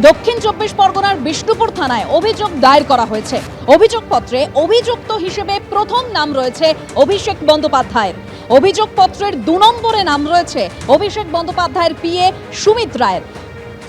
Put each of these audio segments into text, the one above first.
দক্ষিণ চব্বিশ পরগনার বিষ্ণুপুর থানায় অভিযোগ দায়ের করা হয়েছে। অভিযোগপত্রে অভিযুক্ত হিসেবে প্রথম নাম রয়েছে অভিষেক বন্দ্যোপাধ্যায়ের। অভিযোগপত্রের 2 নম্বরে নাম রয়েছে অভিষেক বন্দ্যোপাধ্যায়ের পিএ সুমিত রায়ের।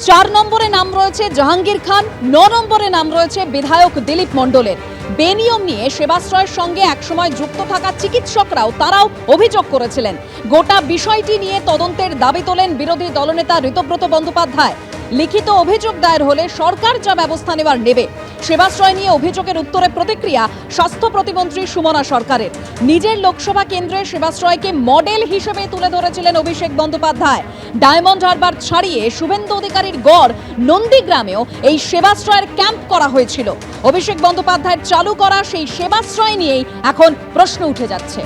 4 নম্বরে নাম রয়েছে জাহাঙ্গীর খান। 9 নম্বরে নাম রয়েছে বিধায়ক দিলীপ মণ্ডলের। বেনিয়ম নিয়ে সেবাশ্রয়ের সঙ্গে একসময় যুক্ত থাকা চিকিৎসকরাও তারাও অভিযোগ করেছিলেন। গোটা বিষয়টি নিয়ে তদন্তের দাবি তোলেন বিরোধী দলনেতা ঋতব্রত বন্দ্যোপাধ্যায়। লিখিত অভিযোগ দায়ের হলে সরকার যা ব্যবস্থা নেবার নেবে। সেবাশ্রয় নিয়ে অভিযোগের উত্তরে প্রতিক্রিয়া স্বাস্থ্য প্রতিমন্ত্রী সুমনা সরকারের। নিজের লোকসভা কেন্দ্রে সেবাশ্রয়কে মডেল হিসেবে তুলে ধরেছিলেন অভিষেক বন্দ্যোপাধ্যায়। ডায়মন্ড হারবার ছাড়িয়ে শুভেন্দু অধিকারীর গড় নন্দীগ্রামেও এই সেবাশ্রয়ের ক্যাম্প করা হয়েছিল। অভিষেক বন্দ্যোপাধ্যায়ের চালু করা সেই সেবাশ্রয় নিয়েই এখন প্রশ্ন উঠে যাচ্ছে।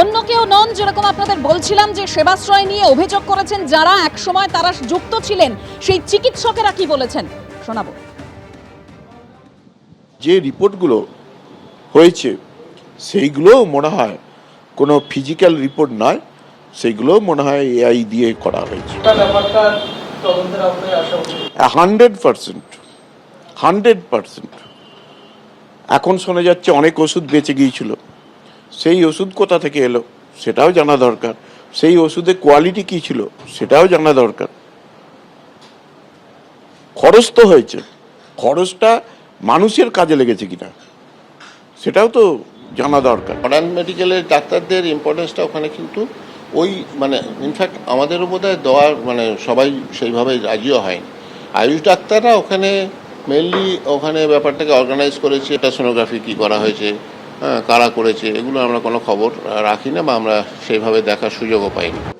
অন্য কেউ নন, যেরকম আপনাদের বলছিলাম যে সেবাশ্রয় নিয়ে অভিযোগ করেছেন যারা একসময় তারা যুক্ত ছিলেন, সেই চিকিৎসকেরা কি বলেছেন শোনাবো। যে রিপোর্টগুলো হয়েছে সেইগুলো মনে হয় কোনো ফিজিক্যাল রিপোর্ট নয়, সেইগুলো মনে হয় এআই দিয়ে করা হয়েছে। 100%। এখন শোনা যাচ্ছে অনেক ওষুধ বেঁচে গিয়েছিল, সেই ওষুধ কোথা থেকে এলো সেটাও জানা দরকার। সেই ওষুধের কোয়ালিটি কি ছিল সেটাও জানা দরকার। খরচ তো হয়েছে, খরচটা মানুষের কাজে লেগেছে কিনা সেটাও তো জানা দরকার। মডার্ন মেডিকেলের ডাক্তারদের ইম্পর্টেন্সটা ওখানে কিন্তু ওই ইনফ্যাক্ট আমাদেরও বোধহয় দেওয়ার সবাই সেইভাবে রাজিও হয়নি। আয়ুষ ডাক্তাররা ওখানে মেনলি ওখানে ব্যাপারটাকে অর্গানাইজ করেছে। এটা সোনোগ্রাফি কী করা হয়েছে, কারা করেছে, এগুলো আমরা কোনো খবর রাখি না বা আমরা সেইভাবে দেখার সুযোগও পাইনি।